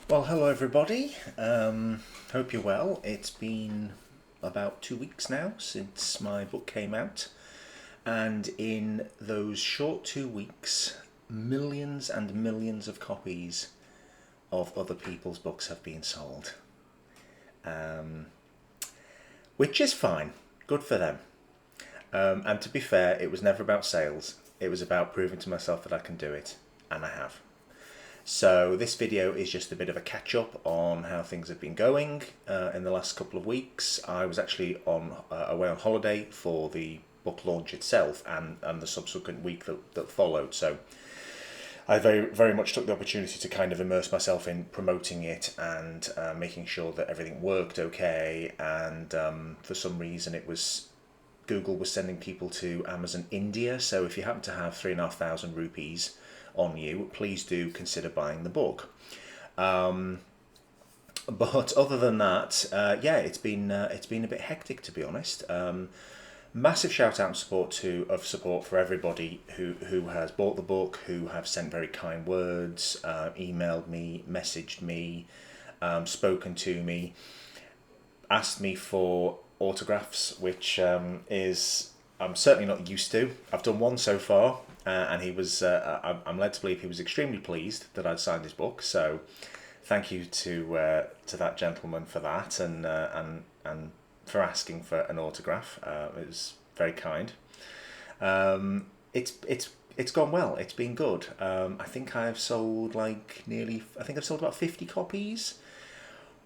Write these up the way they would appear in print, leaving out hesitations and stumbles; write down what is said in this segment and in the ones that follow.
Well, hello everybody. Hope you're well. It's been about 2 weeks now since my book came out, and in those short 2 weeks, millions and millions of copies of other people's books have been sold, which is fine. Good for them. And to be fair, it was never about sales. It was about proving to myself that I can do it, and I have. So this video is just a bit of a catch up on how things have been going in the last couple of weeks. I was actually away on holiday for the book launch itself and the subsequent week that followed. So I very much took the opportunity to kind of immerse myself in promoting it and making sure that everything worked okay. And for some reason Google was sending people to Amazon India. So if you happen to have 3,500 rupees on you, please do consider buying the book. But other than that, yeah, it's been a bit hectic, to be honest. Massive shout out and support for everybody who has bought the book, who have sent very kind words, emailed me, messaged me, spoken to me, asked me for autographs, which is I'm certainly not used to. I've done one so far, and he was. I'm led to believe he was extremely pleased that I'd signed his book. So, thank you to that gentleman for that, and for asking for an autograph. It was very kind. It's gone well. It's been good. I think I've sold I think I've sold about 50 copies,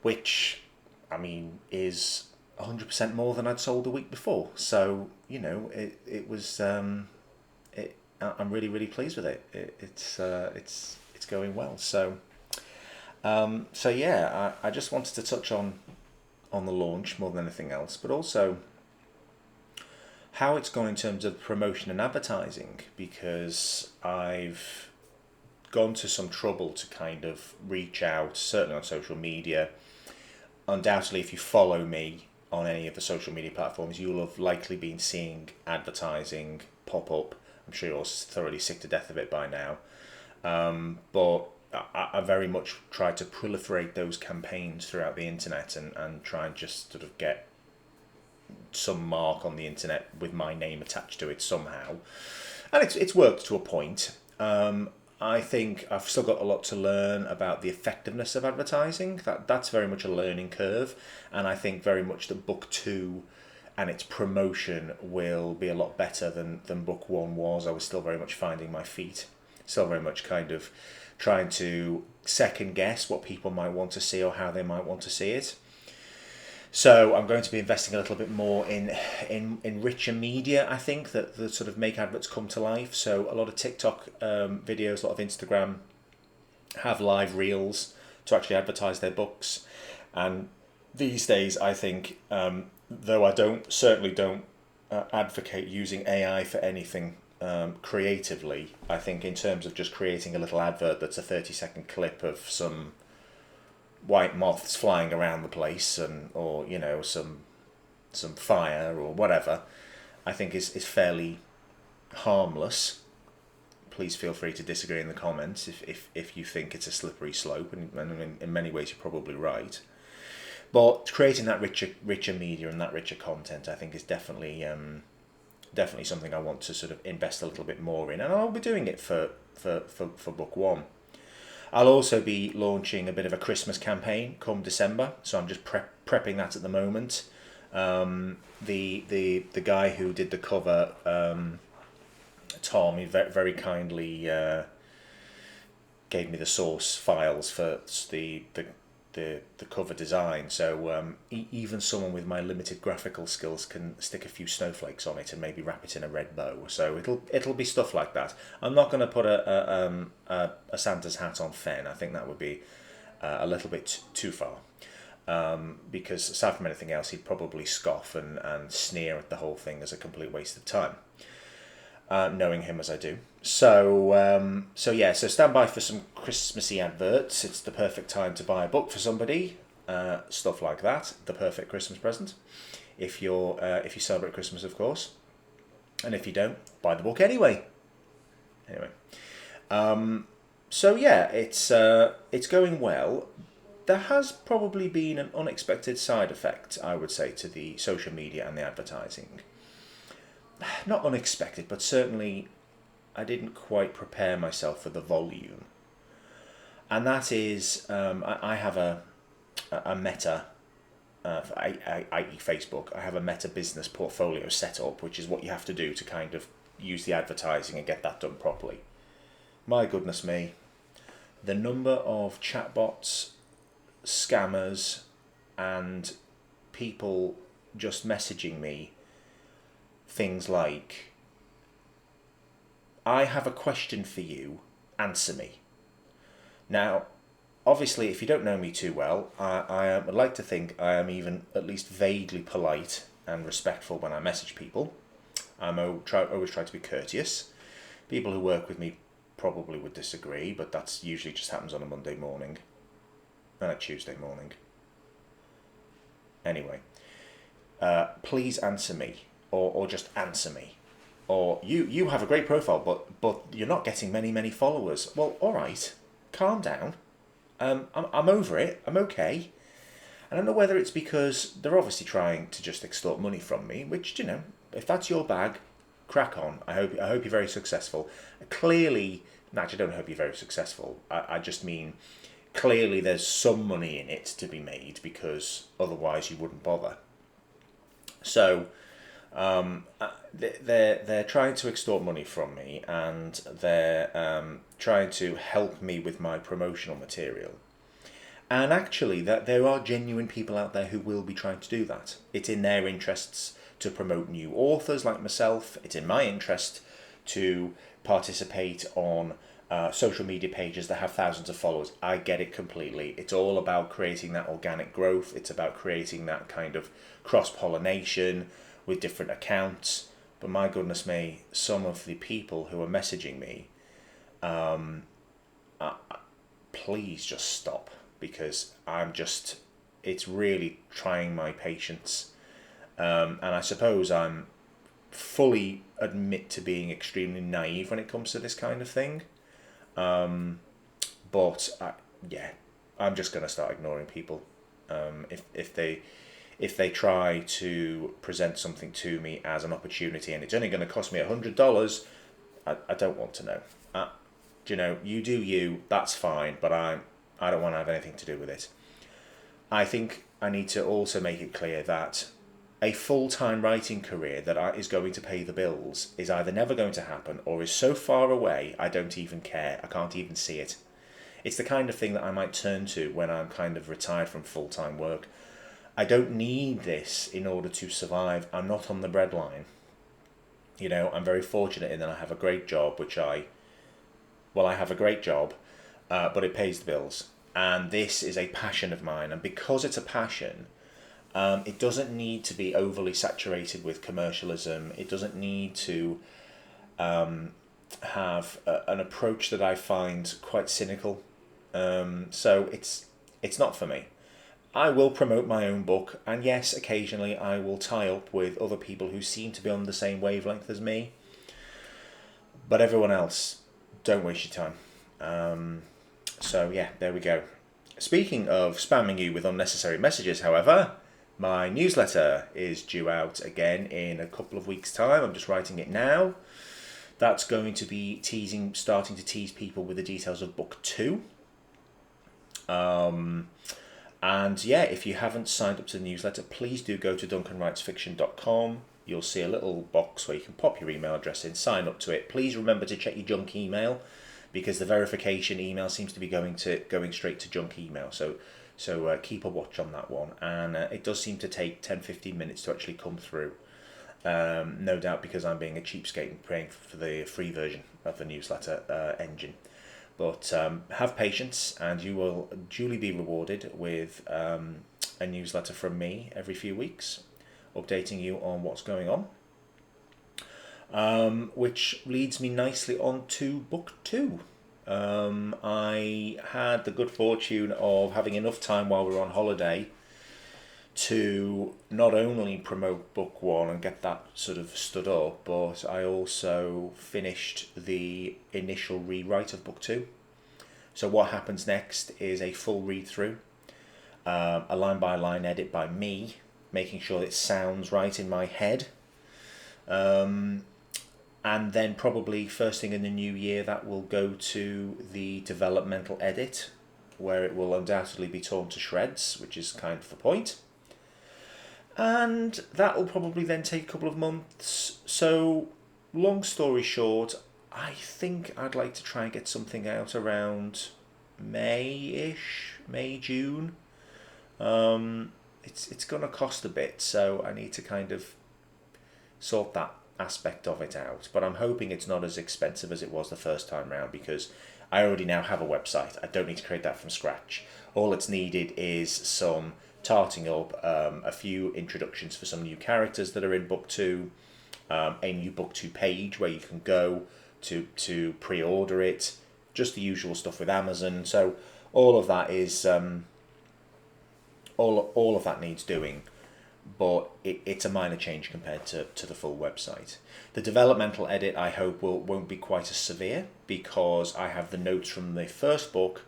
which, I mean, is 100% more than I'd sold the week before. So it was. I'm really pleased with it. It's going well. So yeah, I just wanted to touch on the launch more than anything else, but also how it's gone in terms of promotion and advertising, because I've gone to some trouble to kind of reach out, certainly on social media. Undoubtedly, if you follow me on any of the social media platforms, you'll have likely been seeing advertising pop up. I'm sure you're thoroughly sick to death of it by now. But I very much try to proliferate those campaigns throughout the internet and try and just sort of get some mark on the internet with my name attached to it somehow. And it's worked to a point. I think I've still got a lot to learn about the effectiveness of advertising. That's very much a learning curve, and I think very much that book two and its promotion will be a lot better than book one was. I was still very much finding my feet, still very much kind of trying to second guess what people might want to see or how they might want to see it. So I'm going to be investing a little bit more in richer media, I think, that sort of make adverts come to life. So a lot of TikTok videos, a lot of Instagram have live reels to actually advertise their books. And these days, I think, though I certainly don't advocate using AI for anything creatively, I think in terms of just creating a little advert that's a 30-second clip of some white moths flying around the place or some fire or whatever, I think is fairly harmless. Please feel free to disagree in the comments if you think it's a slippery slope, and in many ways you're probably right. But creating that richer media and that richer content, I think, is definitely something I want to sort of invest a little bit more in, and I'll be doing it for book one. I'll also be launching a bit of a Christmas campaign come December, so I'm just prepping that at the moment. The guy who did the cover, Tom, he very kindly gave me the source files for the cover design. So even someone with my limited graphical skills can stick a few snowflakes on it and maybe wrap it in a red bow. So it'll be stuff like that. I'm not going to put a Santa's hat on Fenn. I think that would be a little bit too far. Because aside from anything else, he'd probably scoff and sneer at the whole thing as a complete waste of time. Knowing him as I do. So stand by for some Christmassy adverts. It's the perfect time to buy a book for somebody. Stuff like that. The perfect Christmas present. If you celebrate Christmas, of course. And if you don't, buy the book anyway. Anyway. So yeah, it's going well. there has probably been an unexpected side effect, I would say, to the social media and the advertising. Not unexpected, but certainly I didn't quite prepare myself for the volume. And that is, I have a Meta, i.e. Facebook, I have a Meta business portfolio set up, which is what you have to do to kind of use the advertising and get that done properly. My goodness me, the number of chatbots, scammers, and people just messaging me things like, I have a question for you, answer me. Now, obviously, if you don't know me too well, I would like to think I am even at least vaguely polite and respectful when I message people. I always try to be courteous. People who work with me probably would disagree, but that's usually just happens on a Monday morning and a Tuesday morning. Anyway, please answer me, or just answer me. Or you have a great profile, but you're not getting many followers. Well, all right, calm down. I'm over it. I'm okay. I don't know whether it's because they're obviously trying to just extort money from me, which, you know, if that's your bag, crack on. I hope you're very successful. Clearly, actually, I don't hope you're very successful. I just mean, clearly there's some money in it to be made, because otherwise you wouldn't bother. So, they're trying to extort money from me, and they're trying to help me with my promotional material. And actually, that there are genuine people out there who will be trying to do that. It's in their interests to promote new authors like myself. It's in my interest to participate on social media pages that have thousands of followers. I get it completely. It's all about creating that organic growth. It's about creating that kind of cross-pollination with different accounts. But my goodness me, some of the people who are messaging me, please just stop, because it's really trying my patience. And I suppose I'm fully admit to being extremely naive when it comes to this kind of thing. But I'm just going to start ignoring people. If they try to present something to me as an opportunity and it's only going to cost me $100, I don't want to know. You do you, that's fine, but I don't want to have anything to do with it. I think I need to also make it clear that a full-time writing career that is going to pay the bills is either never going to happen or is so far away I don't even care. I can't even see it. It's the kind of thing that I might turn to when I'm kind of retired from full-time work. I don't need this in order to survive. I'm not on the breadline. I'm very fortunate in that I have a great job, I have a great job, but it pays the bills. And this is a passion of mine. And because it's a passion, it doesn't need to be overly saturated with commercialism. It doesn't need to have an approach that I find quite cynical. So it's not for me. I will promote my own book, and yes, occasionally I will tie up with other people who seem to be on the same wavelength as me. But everyone else, don't waste your time. There we go. Speaking of spamming you with unnecessary messages, however, my newsletter is due out again in a couple of weeks' time. I'm just writing it now. That's going to be starting to tease people with the details of book 2. If you haven't signed up to the newsletter, please do go to duncanwritesfiction.com. You'll see a little box where you can pop your email address in, sign up to it. Please remember to check your junk email, because the verification email seems to be going straight to junk email. So keep a watch on that one. And it does seem to take 10-15 minutes to actually come through. No doubt because I'm being a cheapskate and praying for the free version of the newsletter engine. But have patience, and you will duly be rewarded with a newsletter from me every few weeks, updating you on what's going on. Which leads me nicely on to book 2. I had the good fortune of having enough time while we were on holiday to not only promote book 1 and get that sort of stood up, but I also finished the initial rewrite of book 2. So what happens next is a full read through. a line-by-line edit by me, making sure it sounds right in my head. And then probably first thing in the new year, that will go to the developmental edit, where it will undoubtedly be torn to shreds, which is kind of the point. And that will probably then take a couple of months. So, long story short, I think I'd like to try and get something out around May-ish, May, June. It's going to cost a bit, so I need to kind of sort that aspect of it out. But I'm hoping it's not as expensive as it was the first time round, because I already now have a website. I don't need to create that from scratch. All it's needed is some tarting up, a few introductions for some new characters that are in book 2, a new book 2 page where you can go to pre-order it, just the usual stuff with Amazon. So all of that is all of that needs doing, but it's a minor change compared to the full website. The developmental edit, I hope, won't be quite as severe, because I have the notes from the first book,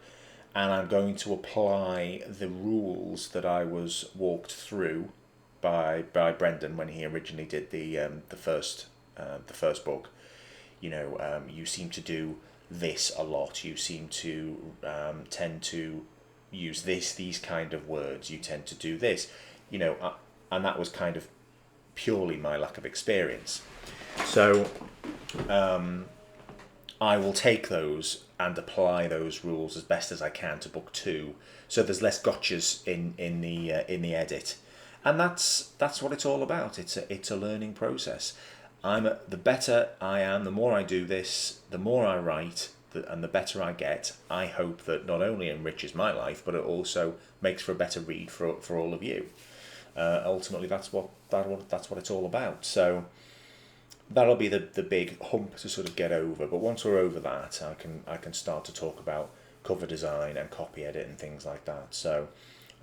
and I'm going to apply the rules that I was walked through by Brendan when he originally did the first book. You seem to do this a lot. You seem to tend to use these kind of words. You tend to do this, and that was kind of purely my lack of experience. So I will take those and apply those rules as best as I can to book 2, so there's less gotchas in the edit, and that's what it's all about. It's a learning process. The better I am, the more I do this, the more I write, and the better I get. I hope that not only enriches my life, but it also makes for a better read for all of you. Ultimately, that's what it's all about. So that'll be the big hump to sort of get over. But once we're over that, I can start to talk about cover design and copy edit and things like that. So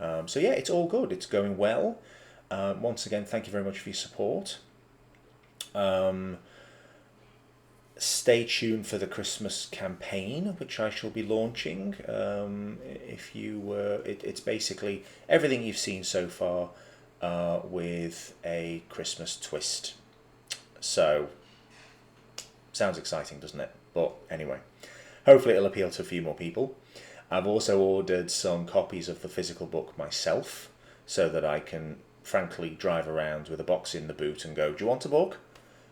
yeah, it's all good. It's going well. Once again, thank you very much for your support. Stay tuned for the Christmas campaign, which I shall be launching. It's basically everything you've seen so far, with a Christmas twist. So, sounds exciting, doesn't it? But anyway, hopefully it'll appeal to a few more people. I've also ordered some copies of the physical book myself, so that I can frankly drive around with a box in the boot and go, "Do you want a book?"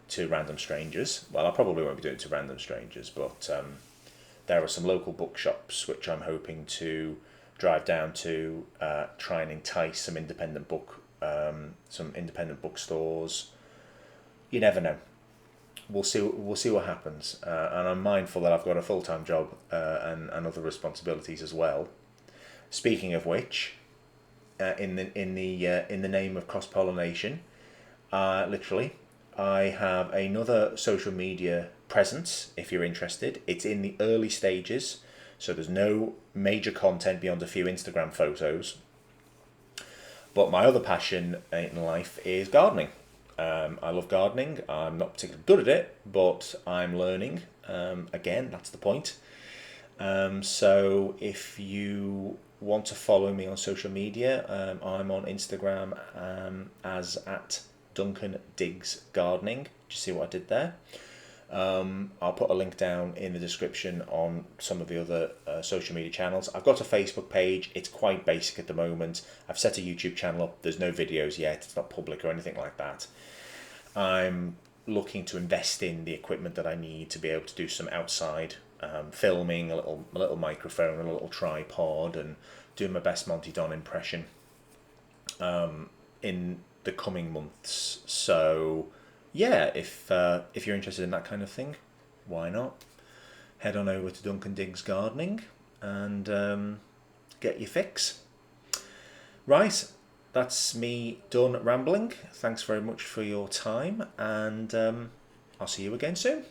to random strangers. Well, I probably won't be doing it to random strangers, but there are some local bookshops which I'm hoping to drive down to, try and entice some independent bookstores. You never know. We'll see what happens, and I'm mindful that I've got a full-time job and other responsibilities as well. Speaking of which, in the name of cross-pollination, literally, I have another social media presence if you're interested. It's in the early stages, so there's no major content beyond a few Instagram photos. But my other passion in life is gardening. I love gardening. I'm not particularly good at it, but I'm learning. Again, that's the point. So if you want to follow me on social media, I'm on Instagram as @Duncan Diggs Gardening. Did you see what I did there? I'll put a link down in the description on some of the other social media channels. I've got a Facebook page. It's quite basic at the moment. I've set a YouTube channel up. There's no videos yet. It's not public or anything like that. I'm looking to invest in the equipment that I need to be able to do some outside filming, a little microphone, a little tripod, and doing my best Monty Don impression in the coming months. So yeah, if you're interested in that kind of thing, why not head on over to Duncan Diggs Gardening and get your fix. Right, that's me done rambling. Thanks very much for your time, and I'll see you again soon.